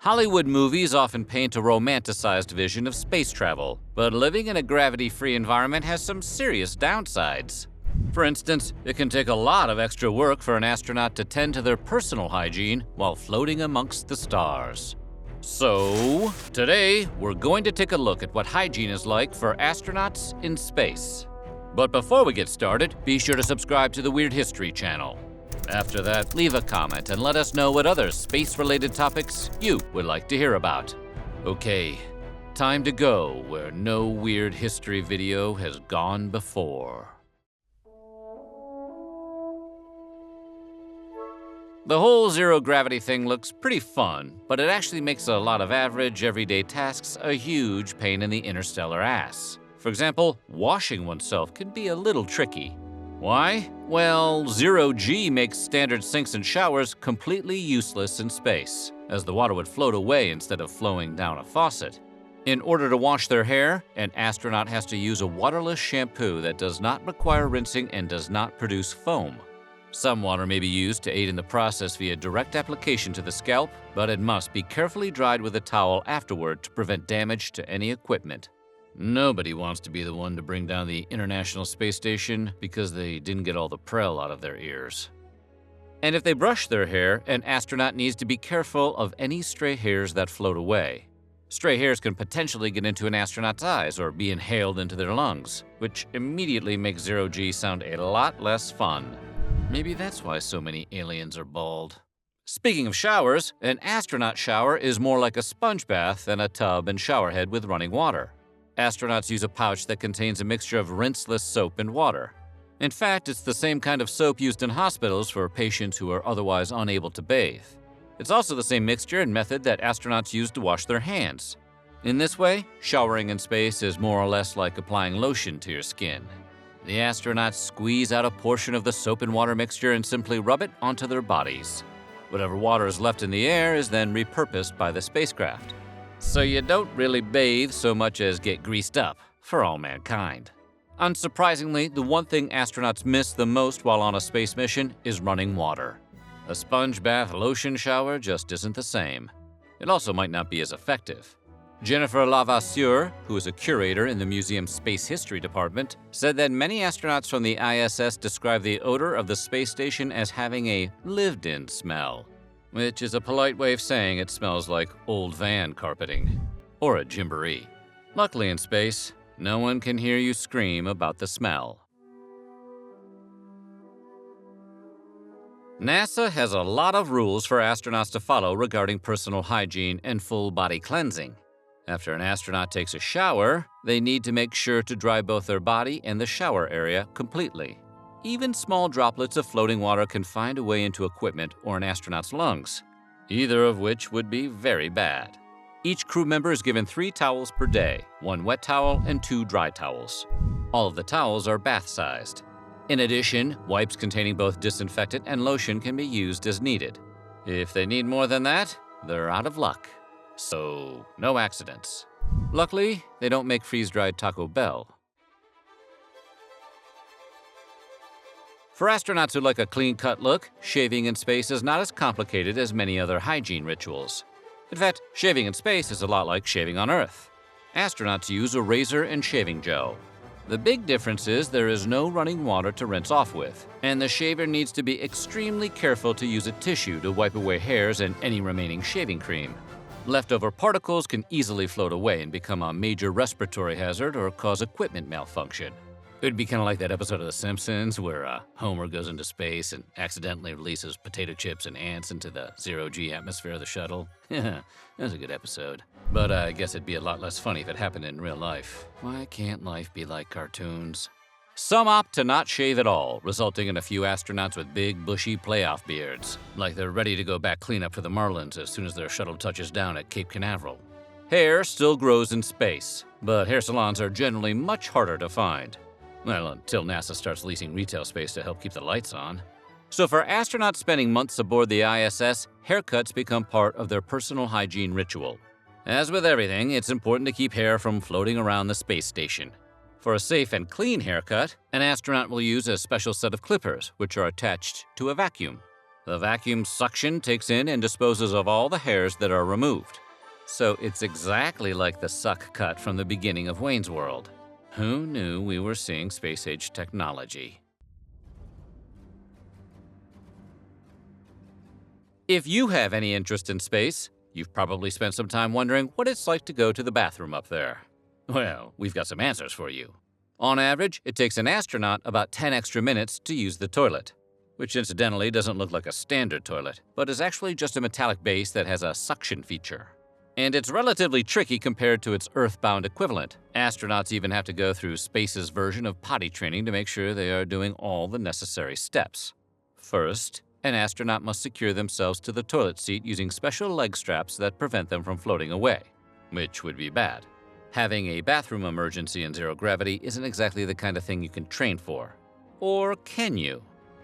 Hollywood movies often paint a romanticized vision of space travel, but living in a gravity-free environment has some serious downsides. For instance, it can take a lot of extra work for an astronaut to tend to their personal hygiene while floating amongst the stars. So, today we're going to take a look at what hygiene is like for astronauts in space. But before we get started, be sure to subscribe to the Weird History channel. After that, leave a comment and let us know what other space-related topics you would like to hear about. Okay, time to go where no weird history video has gone before. The whole zero-gravity thing looks pretty fun, but it actually makes a lot of average, everyday tasks a huge pain in the interstellar ass. For example, washing oneself can be a little tricky. Why? Well, zero-G makes standard sinks and showers completely useless in space, as the water would float away instead of flowing down a faucet. In order to wash their hair, an astronaut has to use a waterless shampoo that does not require rinsing and does not produce foam. Some water may be used to aid in the process via direct application to the scalp, but it must be carefully dried with a towel afterward to prevent damage to any equipment. Nobody wants to be the one to bring down the International Space Station because they didn't get all the Prel out of their ears. And if they brush their hair, an astronaut needs to be careful of any stray hairs that float away. Stray hairs can potentially get into an astronaut's eyes or be inhaled into their lungs, which immediately makes zero-G sound a lot less fun. Maybe that's why so many aliens are bald. Speaking of showers, an astronaut shower is more like a sponge bath than a tub and shower head with running water. Astronauts use a pouch that contains a mixture of rinseless soap and water. In fact, it's the same kind of soap used in hospitals for patients who are otherwise unable to bathe. It's also the same mixture and method that astronauts use to wash their hands. In this way, showering in space is more or less like applying lotion to your skin. The astronauts squeeze out a portion of the soap and water mixture and simply rub it onto their bodies. Whatever water is left in the air is then repurposed by the spacecraft. So you don't really bathe so much as get greased up for all mankind. Unsurprisingly, the one thing astronauts miss the most while on a space mission is running water. A sponge bath lotion shower just isn't the same. It also might not be as effective. Jennifer Lavasseur, who is a curator in the museum's Space History Department, said that many astronauts from the ISS describe the odor of the space station as having a lived-in smell, which is a polite way of saying it smells like old van carpeting or a gymboree. Luckily in space, no one can hear you scream about the smell. NASA has a lot of rules for astronauts to follow regarding personal hygiene and full body cleansing. After an astronaut takes a shower, they need to make sure to dry both their body and the shower area completely. Even small droplets of floating water can find a way into equipment or an astronaut's lungs, either of which would be very bad. Each crew member is given 3 towels per day, 1 wet towel and 2 dry towels. All of the towels are bath-sized. In addition, wipes containing both disinfectant and lotion can be used as needed. If they need more than that, they're out of luck. So, no accidents. Luckily, they don't make freeze-dried Taco Bell. For astronauts who like a clean-cut look, shaving in space is not as complicated as many other hygiene rituals. In fact, shaving in space is a lot like shaving on Earth. Astronauts use a razor and shaving gel. The big difference is there is no running water to rinse off with, and the shaver needs to be extremely careful to use a tissue to wipe away hairs and any remaining shaving cream. Leftover particles can easily float away and become a major respiratory hazard or cause equipment malfunction. It would be kind of like that episode of The Simpsons where Homer goes into space and accidentally releases potato chips and ants into the zero-G atmosphere of the shuttle. That was a good episode. But I guess it'd be a lot less funny if it happened in real life. Why can't life be like cartoons? Some opt to not shave at all, resulting in a few astronauts with big, bushy playoff beards, like they're ready to go back cleanup for the Marlins as soon as their shuttle touches down at Cape Canaveral. Hair still grows in space, but hair salons are generally much harder to find. Well, until NASA starts leasing retail space to help keep the lights on. So for astronauts spending months aboard the ISS, haircuts become part of their personal hygiene ritual. As with everything, it's important to keep hair from floating around the space station. For a safe and clean haircut, an astronaut will use a special set of clippers, which are attached to a vacuum. The vacuum suction takes in and disposes of all the hairs that are removed. So it's exactly like the suck cut from the beginning of Wayne's World. Who knew we were seeing space-age technology? If you have any interest in space, you've probably spent some time wondering what it's like to go to the bathroom up there. Well, we've got some answers for you. On average, it takes an astronaut about 10 extra minutes to use the toilet, which incidentally doesn't look like a standard toilet, but is actually just a metallic base that has a suction feature. And it's relatively tricky compared to its Earth-bound equivalent. Astronauts even have to go through space's version of potty training to make sure they are doing all the necessary steps. First, an astronaut must secure themselves to the toilet seat using special leg straps that prevent them from floating away, which would be bad. Having a bathroom emergency in zero gravity isn't exactly the kind of thing you can train for. Or can you?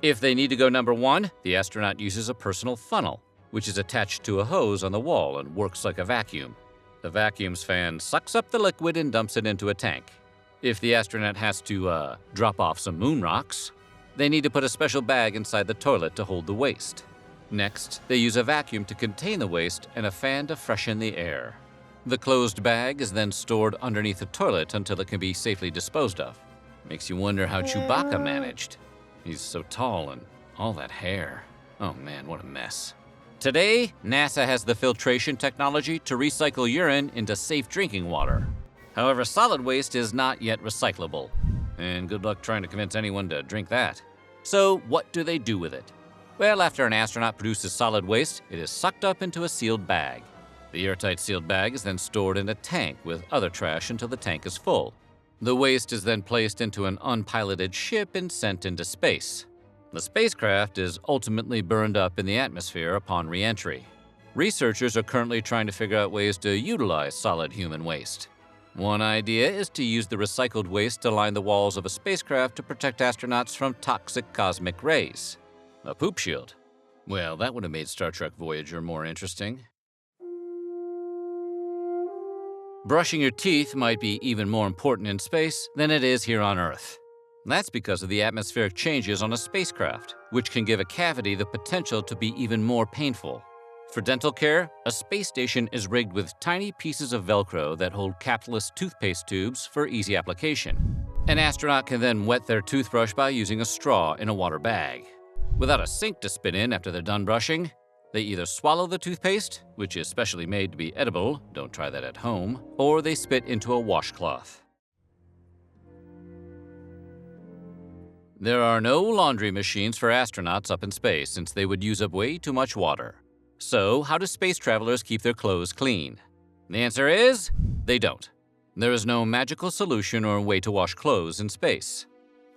If they need to go number one, the astronaut uses a personal funnel, which is attached to a hose on the wall and works like a vacuum. The vacuum's fan sucks up the liquid and dumps it into a tank. If the astronaut has to, drop off some moon rocks, they need to put a special bag inside the toilet to hold the waste. Next, they use a vacuum to contain the waste and a fan to freshen the air. The closed bag is then stored underneath the toilet until it can be safely disposed of. Makes you wonder how Chewbacca managed. He's so tall and all that hair. Oh man, what a mess. Today, NASA has the filtration technology to recycle urine into safe drinking water. However, solid waste is not yet recyclable. And good luck trying to convince anyone to drink that. So what do they do with it? Well, after an astronaut produces solid waste, it is sucked up into a sealed bag. The airtight sealed bag is then stored in a tank with other trash until the tank is full. The waste is then placed into an unpiloted ship and sent into space. The spacecraft is ultimately burned up in the atmosphere upon re-entry. Researchers are currently trying to figure out ways to utilize solid human waste. One idea is to use the recycled waste to line the walls of a spacecraft to protect astronauts from toxic cosmic rays. A poop shield. Well, that would have made Star Trek Voyager more interesting. Brushing your teeth might be even more important in space than it is here on Earth. That's because of the atmospheric changes on a spacecraft, which can give a cavity the potential to be even more painful. For dental care, a space station is rigged with tiny pieces of Velcro that hold capless toothpaste tubes for easy application. An astronaut can then wet their toothbrush by using a straw in a water bag. Without a sink to spit in after they're done brushing, they either swallow the toothpaste, which is specially made to be edible, don't try that at home, or they spit into a washcloth. There are no laundry machines for astronauts up in space since they would use up way too much water. So, how do space travelers keep their clothes clean? The answer is, they don't. There is no magical solution or way to wash clothes in space.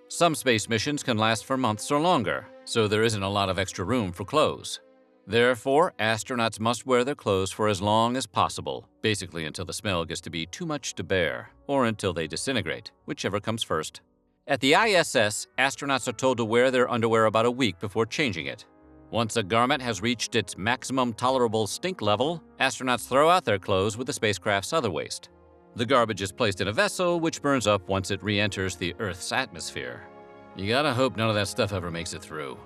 Some space missions can last for months or longer, so there isn't a lot of extra room for clothes. Therefore, astronauts must wear their clothes for as long as possible, basically until the smell gets to be too much to bear, or until they disintegrate, whichever comes first. At the ISS, astronauts are told to wear their underwear about a week before changing it. Once a garment has reached its maximum tolerable stink level, astronauts throw out their clothes with the spacecraft's other waste. The garbage is placed in a vessel which burns up once it re-enters the Earth's atmosphere. You gotta hope none of that stuff ever makes it through.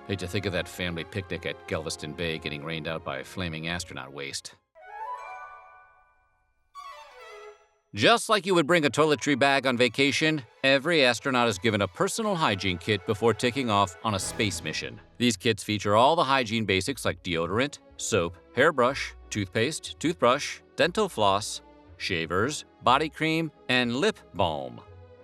Hate to think of that family picnic at Galveston Bay getting rained out by flaming astronaut waste. Just like you would bring a toiletry bag on vacation, every astronaut is given a personal hygiene kit before taking off on a space mission. These kits feature all the hygiene basics like deodorant, soap, hairbrush, toothpaste, toothbrush, dental floss, shavers, body cream, and lip balm.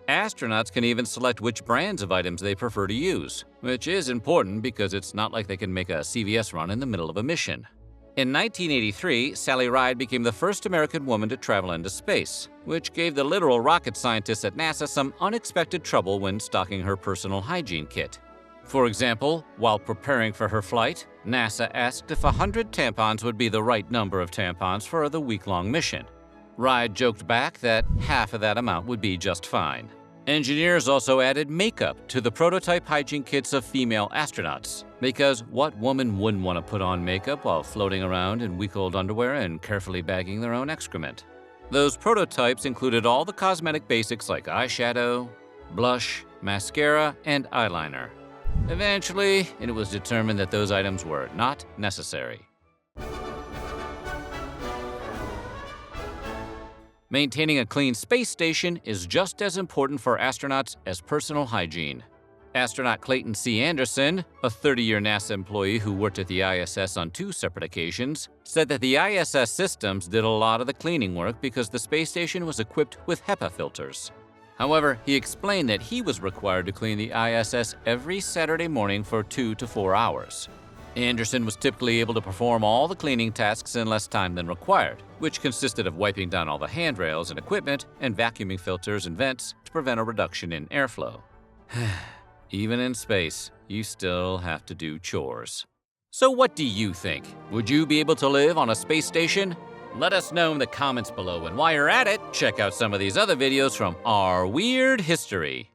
Astronauts can even select which brands of items they prefer to use, which is important because it's not like they can make a CVS run in the middle of a mission. In 1983, Sally Ride became the first American woman to travel into space, which gave the literal rocket scientists at NASA some unexpected trouble when stocking her personal hygiene kit. For example, while preparing for her flight, NASA asked if 100 tampons would be the right number of tampons for the week-long mission. Ride joked back that half of that amount would be just fine. Engineers also added makeup to the prototype hygiene kits of female astronauts, because what woman wouldn't want to put on makeup while floating around in week-old underwear and carefully bagging their own excrement? Those prototypes included all the cosmetic basics like eyeshadow, blush, mascara, and eyeliner. Eventually, it was determined that those items were not necessary. Maintaining a clean space station is just as important for astronauts as personal hygiene. Astronaut Clayton C. Anderson, a 30-year NASA employee who worked at the ISS on 2 separate occasions, said that the ISS systems did a lot of the cleaning work because the space station was equipped with HEPA filters. However, he explained that he was required to clean the ISS every Saturday morning for 2 to 4 hours. Anderson was typically able to perform all the cleaning tasks in less time than required, which consisted of wiping down all the handrails and equipment and vacuuming filters and vents to prevent a reduction in airflow. Even in space, you still have to do chores. So what do you think? Would you be able to live on a space station? Let us know in the comments below, and while you're at it, check out some of these other videos from our weird history.